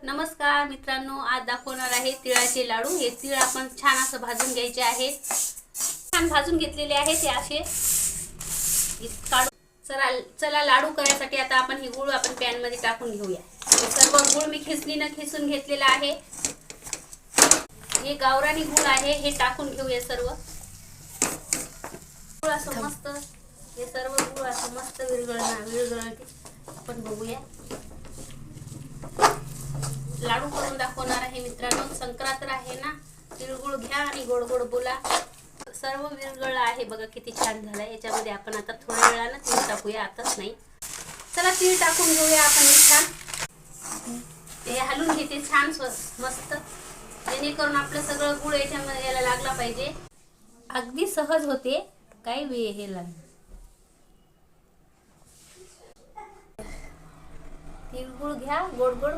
नमस्कार मित्रांनो, आज दाखवणार आहे तिळाचे लाडू। हे तीळ आपण छान असं भाजून घ्यायचे आहेत। छान भाजून घेतलेले आहे ते असे काढून। चला लाडू करायसाठी आता आपण हे गूळ आपण पॅन मध्ये टाकून घेऊया। सर्व गूळ मी खिसणीने खिसून घेतलेला आहे। हे गावरानी गूळ आहे, हे टाकून घेऊया सर्व। गूळ असं मस्त, हे सर्व गूळ असं मस्त विरघळते आपण बघूया। लाडू करून दाखवणार आहे मित्रांनो। संक्रांत आहे ना, तिळगुळ घ्या आणि गोड गोड बोला। सर्व विरघळलं आहे बघा, किती छान झालंय। याच्यामध्ये आपण आता थोड्या वेळानं तीळ टाकूया, आताच नाही। चला तीळ टाकून घेऊया आपण हे छान। हे हलवून घेते छान मस्त, जेणेकरून आपलं सगळं गुळ याच्यामध्ये याला लागला पाहिजे। अगदी सहज होते, काही वेळ हे लागेल। तिळगुळ घ्या, गोड गोड